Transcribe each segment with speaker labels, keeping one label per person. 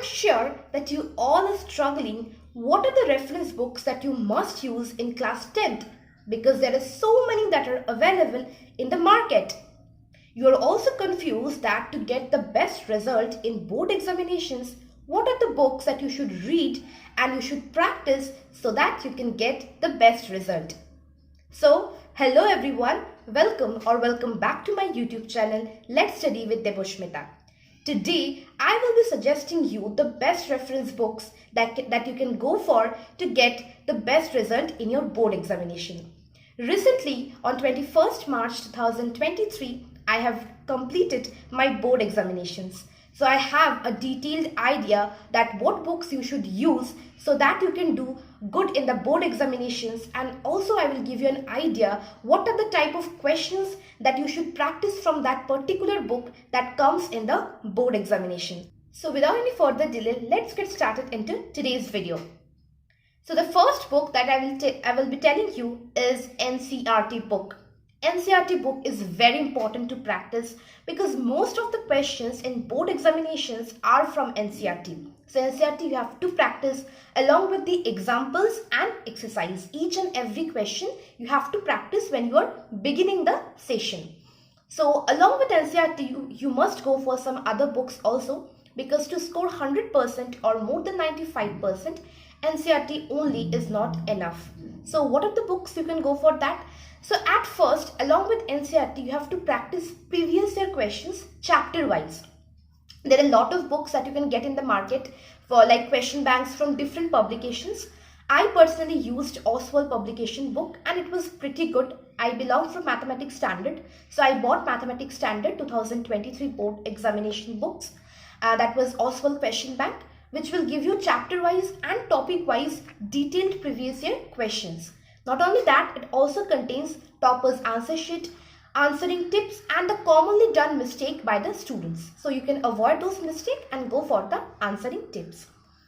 Speaker 1: sure that you all are struggling. What are the reference books that you must use in class 10th? Because there are so many that are available in the market. You are also confused that to get the best result in board examinations, what are the books that you should read and you should practice so that you can get the best result. So, hello everyone, welcome back to my YouTube channel, Let's Study with Deboshmita. Today, I will be suggesting you the best reference books that you can go for to get the best result in your board examination. Recently, on 21st March 2023, I have completed my board examinations. So I have a detailed idea that what books you should use so that you can do good in the board examinations, and also I will give you an idea what are the type of questions that you should practice from that particular book that comes in the board examination. So without any further delay, let's get started into today's video. So the first book that I will be telling you is NCERT book. NCERT book is very important to practice because most of the questions in board examinations are from NCERT. So NCERT you have to practice along with the examples and exercise. Each and every question you have to practice when you are beginning the session. So along with NCERT you must go for some other books also, because to score 100% or more than 95%, NCERT only is not enough. So what are the books you can go for that? So at first, along with NCERT, you have to practice previous year questions chapter wise. There are a lot of books that you can get in the market for like question banks from different publications. I personally used Oswald publication book and it was pretty good. I belong from Mathematics Standard. So I bought Mathematics Standard 2023 board examination books. That was Oswald question bank, which will give you chapter wise and topic wise detailed previous year questions. Not only that, it also contains topper's answer sheet, answering tips and the commonly done mistake by the students. So you can avoid those mistakes and go for the answering tips.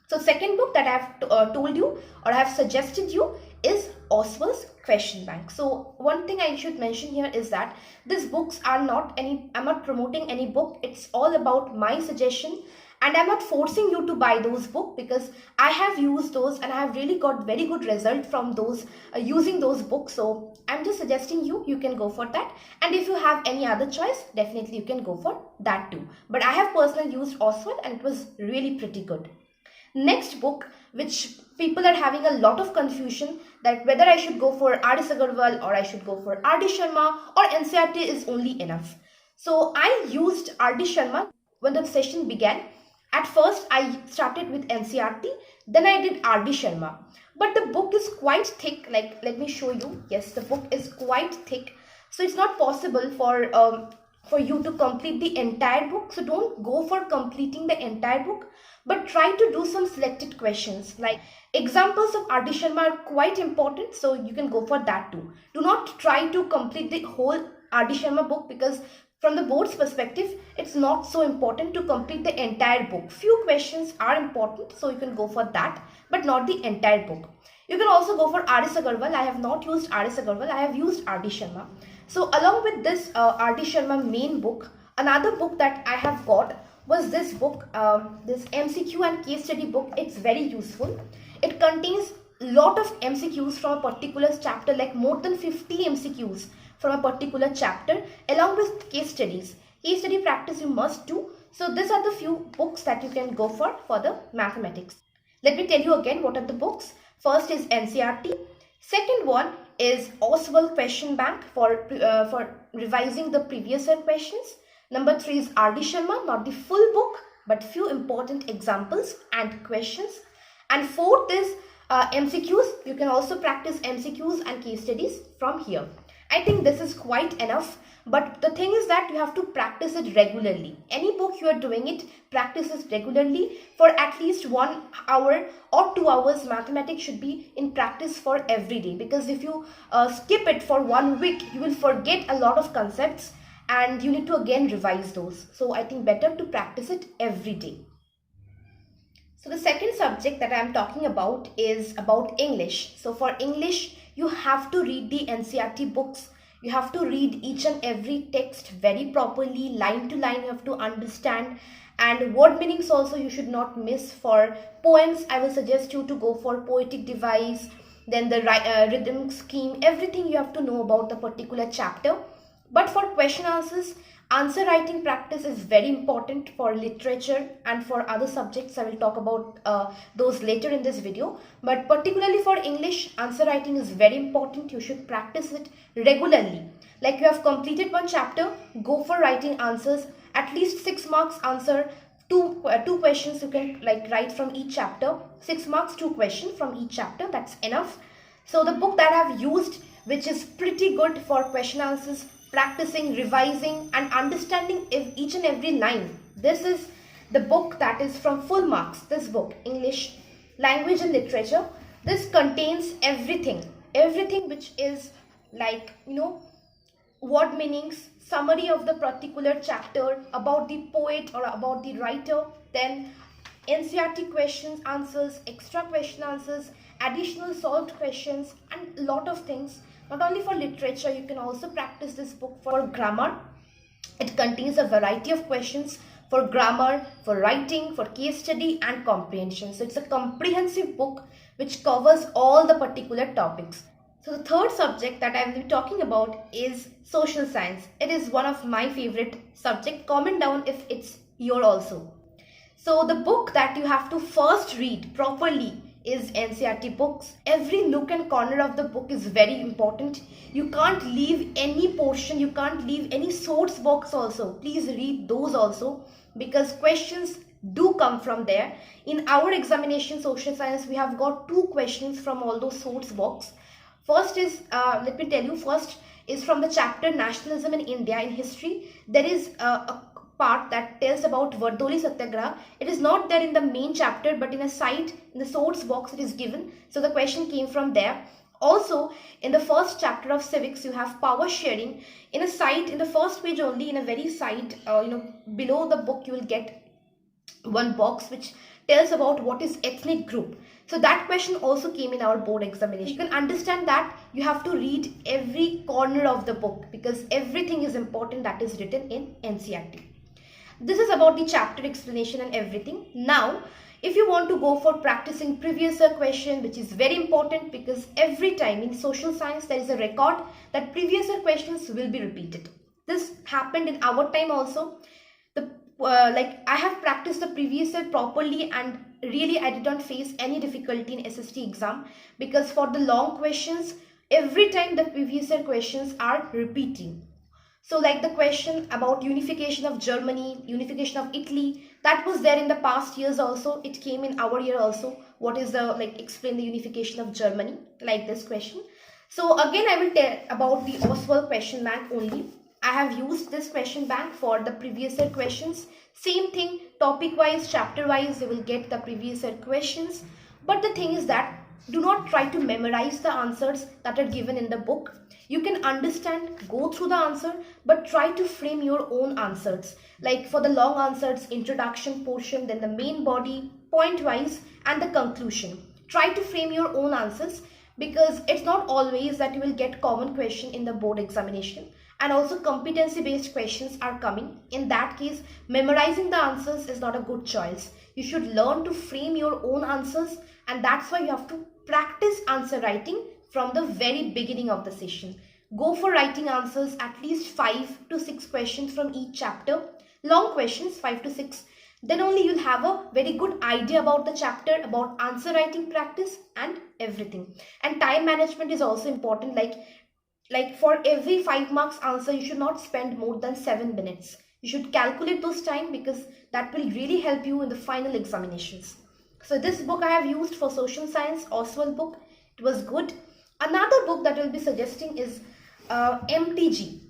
Speaker 1: So second book that I have told you or I have suggested you is Oswald's question bank. So one thing I should mention here is that these books are I'm not promoting any book. It's all about my suggestion. And I'm not forcing you to buy those books because I have used those and I have really got very good result from those using those books. So I'm just suggesting you can go for that. And if you have any other choice, definitely you can go for that too. But I have personally used Oswald and it was really pretty good. Next book, which people are having a lot of confusion that whether I should go for R.D. Agarwal or I should go for R.D. Sharma or NCERT is only enough. So I used R.D. Sharma when the session began. At first, I started with NCERT, then I did R.D. Sharma. But the book is quite thick, like let me show you. Yes, the book is quite thick. So it's not possible for you to complete the entire book. So don't go for completing the entire book, but try to do some selected questions. Like examples of R.D. Sharma are quite important, so you can go for that too. Do not try to complete the whole R.D. Sharma book because from the board's perspective, it's not so important to complete the entire book. Few questions are important, so you can go for that, but not the entire book. You can also go for R.D. Agarwal. I have not used R.D. Agarwal. I have used R.D. Sharma. So along with this R.D. Sharma main book, another book that I have got was this book, this MCQ and case study book. It's very useful. It contains lot of MCQs from a particular chapter, like more than 50 MCQs from a particular chapter, along with case studies. Case study practice you must do. So these are the few books that you can go for the mathematics. Let me tell you again what are the books. First is NCERT. Second one is Oswald question bank for revising the previous year questions. Number 3 is R.D. Sharma, not the full book, but few important examples and questions. And fourth is MCQs. You can also practice MCQs and case studies from here. I think this is quite enough, but the thing is that you have to practice it regularly. Any book you are doing it, practice it regularly for at least 1 hour or 2 hours. Mathematics should be in practice for every day, because if you skip it for 1 week, you will forget a lot of concepts and you need to again revise those. So I think better to practice it every day. So the second subject that I am talking about is about English. So for English, you have to read the NCERT books. You have to read each and every text very properly, line to line. You have to understand And word meanings also you should not miss. For poems, I will suggest you to go for poetic device, then the rhythm scheme, everything you have to know about the particular chapter. But for question answers, answer writing practice is very important for literature and for other subjects. I will talk about those later in this video. But particularly for English, answer writing is very important. You should practice it regularly. Like you have completed one chapter, go for writing answers. At least 6 marks answer. Two questions you can like write from each chapter. 6 marks, 2 questions from each chapter. That's enough. So the book that I have used, which is pretty good for question answers, practicing, revising and understanding each and every line. This is the book that is from Full Marks. This book, English Language and Literature. This contains everything which is like, word meanings, summary of the particular chapter, about the poet or about the writer, then NCERT questions, answers, extra question answers, additional solved questions and a lot of things. Not only for literature, you can also practice this book for grammar. It contains a variety of questions for grammar, for writing, for case study and comprehension. So it's a comprehensive book which covers all the particular topics. So the third subject that I will be talking about is social science. It is one of my favorite subjects. Comment down if it's your also. So the book that you have to first read properly is NCERT books. Every nook and corner of the book is very important. You can't leave any portion, you can't leave any source box also. Please read those also because questions do come from there. In our examination social science, we have got 2 questions from all those source box. First is, let me tell you, first is from the chapter Nationalism in India in History. There is a part that tells about Vardoli Satyagraha. It is not there in the main chapter, but in a side, in the source box it is given. So the question came from there. Also, in the first chapter of civics, you have power sharing. In a side, in the first page only, in a very side, below the book, you will get one box which tells about what is ethnic group. So that question also came in our board examination. You can understand that you have to read every corner of the book because everything is important that is written in NCERT. This is about the chapter explanation and everything. Now, if you want to go for practicing previous year question, which is very important because every time in social science there is a record that previous year questions will be repeated. This happened in our time also. I have practiced the previous year properly and really I did not face any difficulty in SST exam because for the long questions, every time the previous year questions are repeating. So like the question about unification of Germany, unification of Italy, that was there in the past years also. It came in our year also. What is the, explain the unification of Germany, like this question. So again, I will tell about the Oswald question bank only. I have used this question bank for the previous year questions. Same thing, topic wise, chapter wise, you will get the previous year questions. But the thing is that do not try to memorize the answers that are given in the book. You can understand, go through the answer, but try to frame your own answers. Like for the long answers, introduction portion, then the main body, point wise, and the conclusion. Try to frame your own answers because it's not always that you will get common question in the board examination. And also competency based questions are coming. In that case, memorizing the answers is not a good choice. You should learn to frame your own answers, and that's why you have to practice answer writing from the very beginning of the session. Go for writing answers, at least 5 to 6 questions from each chapter. Long questions, 5 to 6. Then only you'll have a very good idea about the chapter, about answer writing practice and everything. And time management is also important. Like for every 5 marks answer, you should not spend more than 7 minutes. You should calculate those time because that will really help you in the final examinations. So this book I have used for social science, Oswald book. It was good. Another book that I will be suggesting is MTG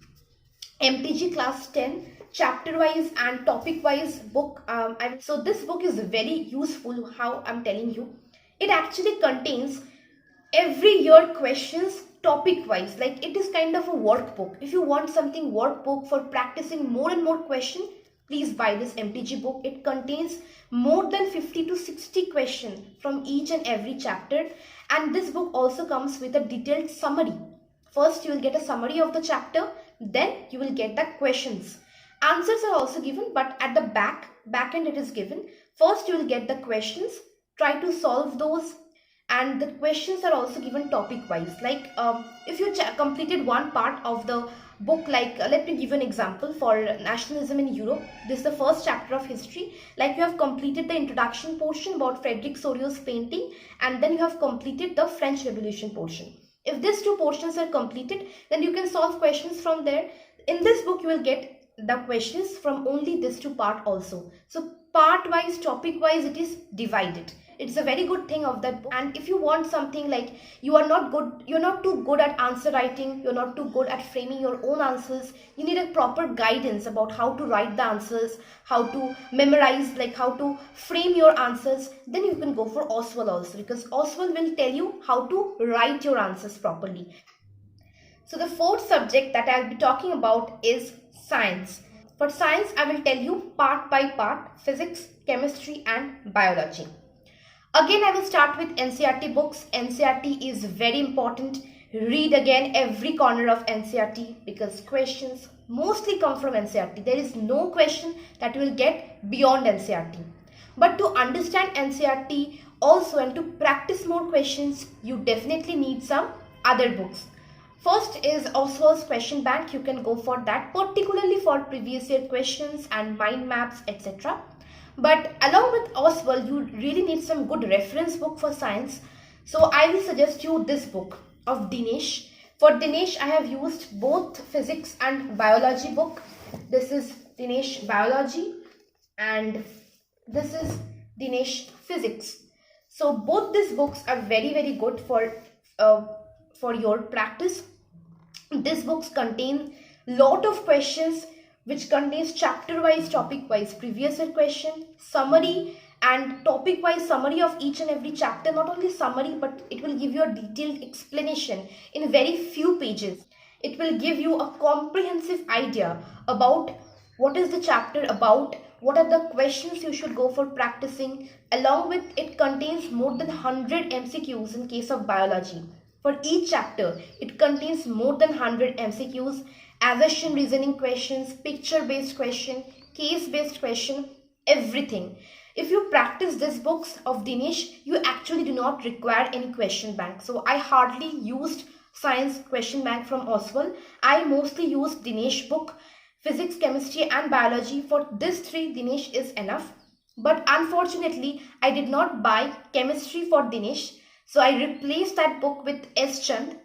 Speaker 1: class 10, chapter wise and topic wise book. So this book is very useful, how I'm telling you. It actually contains every year questions topic wise. Like it is kind of a workbook. If you want something workbook for practicing more and more questions, please buy this MTG book. It contains more than 50 to 60 questions from each and every chapter. And this book also comes with a detailed summary. First, you will get a summary of the chapter. Then you will get the questions. Answers are also given, but at the back end it is given. First you will get the questions, try to solve those, and the questions are also given topic wise. Like if you completed one part of the book, like let me give you an example for nationalism in Europe. This is the first chapter of history. Like you have completed the introduction portion about Frederick Sorio's painting, and then you have completed the French Revolution portion. If these two portions are completed, then you can solve questions from there. In this book you will get the questions from only this two part also. So part wise, topic wise, it is divided. It's a very good thing of that book. And if you want something like you're not too good at answer writing, you're not too good at framing your own answers, you need a proper guidance about how to write the answers, how to memorize, like how to frame your answers, then you can go for Oswald also, because Oswald will tell you how to write your answers properly. So the fourth subject that I'll be talking about is science. For science, I will tell you part by part: physics, chemistry and biology. Again, I will start with NCERT books. NCERT is very important. Read again every corner of NCERT, because questions mostly come from NCERT. There is no question that you will get beyond NCERT. But to understand NCERT also and to practice more questions, you definitely need some other books. First is Oswald's question bank. You can go for that, particularly for previous year questions and mind maps, etc. But along with Oswald, you really need some good reference book for science. So I will suggest you this book of Dinesh. For Dinesh, I have used both physics and biology book. This is Dinesh biology and this is Dinesh physics. So both these books are very good for your practice. These books contain lot of questions, which contains chapter wise, topic wise previous year question, summary and topic wise summary of each and every chapter. Not only summary, but it will give you a detailed explanation in very few pages. It will give you a comprehensive idea about what is the chapter about, what are the questions you should go for practicing. Along with it contains more than 100 MCQs in case of biology. For each chapter, it contains more than 100 MCQs, assertion reasoning questions, picture based question, case based question, everything. If you practice these books of Dinesh, you actually do not require any question bank. So I hardly used science question bank from Oswald. I mostly used Dinesh book, physics, chemistry and biology. For these three, Dinesh is enough. But unfortunately, I did not buy chemistry for Dinesh. So I replaced that book with S. Chand.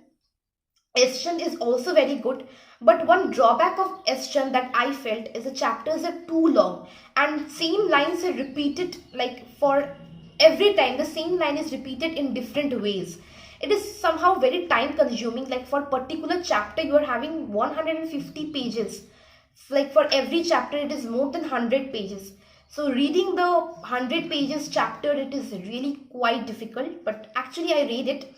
Speaker 1: S. Chand is also very good. But one drawback of S. Chand that I felt is the chapters are too long. And same lines are repeated, like for every time the same line is repeated in different ways. It is somehow very time consuming. Like for particular chapter you are having 150 pages. Like for every chapter it is more than 100 pages. So reading the 100 pages chapter, it is really quite difficult, but actually I read it.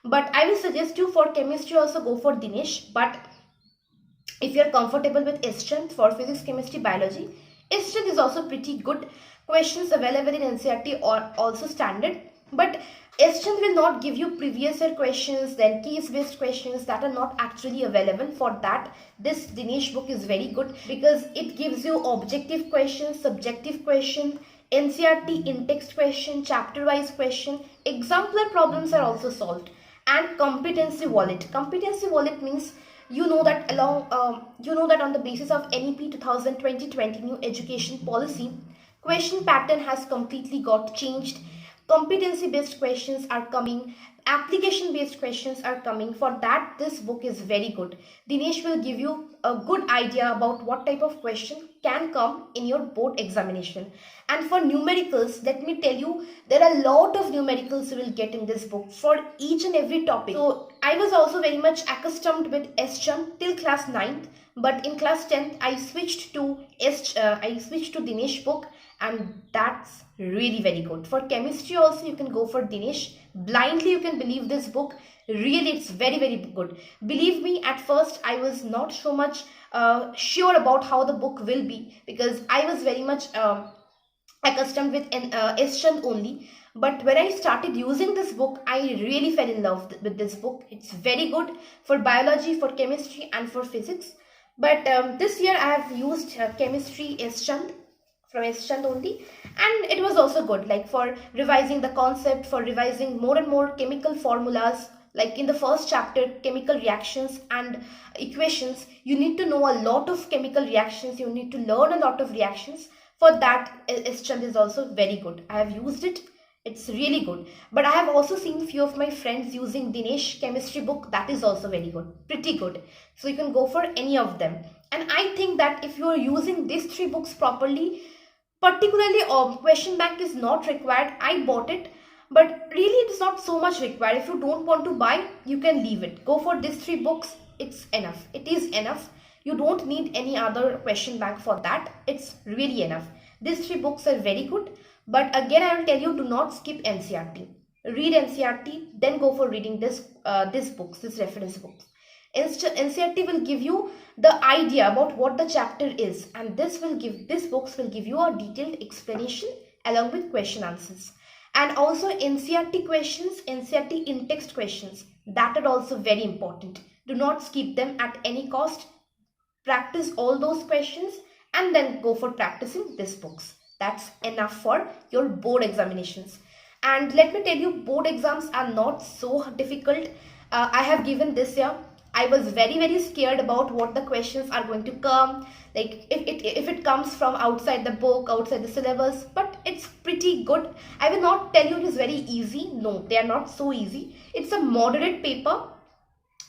Speaker 1: But I will suggest you for chemistry also go for Dinesh. But if you are comfortable with S. Chand for physics, chemistry, biology, S. Chand is also pretty good. Questions available in NCERT are also standard. But S. Chand will not give you previous year questions, then case based questions that are not actually available. For that, this Dinesh book is very good, because it gives you objective questions, subjective question, NCERT in-text question, chapter wise question, exemplar problems are also solved, and competency wallet. Competency wallet means you know that on the basis of NEP 2020 new education policy, question pattern has completely got changed. Competency based questions are coming, application based questions are coming. For that, this book is very good. Dinesh will give you a good idea about what type of question can come in your board examination. And for numericals, let me tell you, there are a lot of numericals you will get in this book for each and every topic. So I was also very much accustomed with S. Chand till class 9th, but in class 10th I switched to Dinesh book, and that's really very good. For chemistry also you can go for Dinesh. Blindly you can believe this book. Really, it's very good. Believe me, at first I was not so much sure about how the book will be, because I was very much accustomed with S. Chand only. But when I started using this book, I really fell in love with this book. It's very good for biology, for chemistry and for physics. But this year I have used chemistry Chand, from Chand only, and it was also good, like for revising the concept, for revising more and more chemical formulas. Like in the first chapter, chemical reactions and equations, you need to know a lot of chemical reactions, you need to learn a lot of reactions. For that, Chand is also very good. I have used it, it's really good. But I have also seen few of my friends using Dinesh chemistry book. That is also very good, pretty good. So you can go for any of them. And I think that if you are using these three books properly, particularly question bank is not required. I bought it, but really it is not so much required. If you don't want to buy, you can leave it. Go for these three books. It's enough. It is enough. You don't need any other question bank for that. It's really enough. These three books are very good. But again, I will tell you, do not skip NCRT. Read NCRT, then go for reading this books, this reference books. NCRT will give you the idea about what the chapter is, and this books will give you a detailed explanation along with question answers. And also NCRT questions, NCRT in-text questions, that are also very important. Do not skip them at any cost. Practice all those questions and then go for practicing these books. That's enough for your board examinations. And let me tell you, board exams are not so difficult. I have given this year. I was very scared about what the questions are going to come, like if it comes from outside the book, outside the syllabus. But it's pretty good. I will not tell you it is very easy. No, they are not so easy. It's a moderate paper.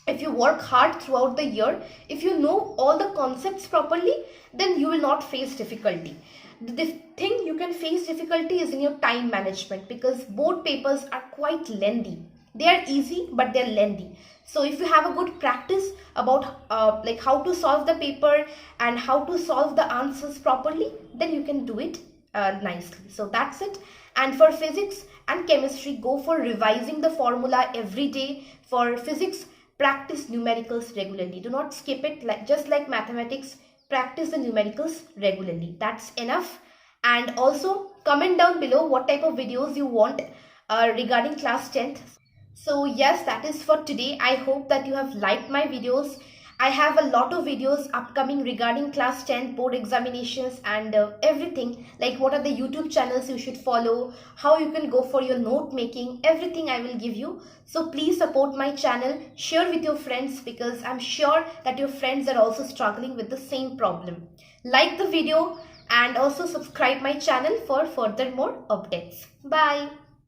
Speaker 1: If you work hard throughout the year, if you know all the concepts properly, then you will not face difficulty. The thing you can face difficulty is in your time management, because board papers are quite lengthy. They are easy, but they're lengthy. So if you have a good practice about like how to solve the paper and how to solve the answers properly, then you can do it nicely. So that's it. And for physics and chemistry, go for revising the formula every day. For physics, practice numericals regularly. Do not skip it. Just like mathematics, practice the numericals regularly. That's enough. And also comment down below what type of videos you want regarding class 10th. So yes, that is for today. I hope that you have liked my videos. I have a lot of videos upcoming regarding class 10 board examinations and everything, like what are the YouTube channels you should follow, how you can go for your note making, everything I will give you. So please support my channel, share with your friends, because I'm sure that your friends are also struggling with the same problem. Like the video and also subscribe my channel for further more updates. Bye.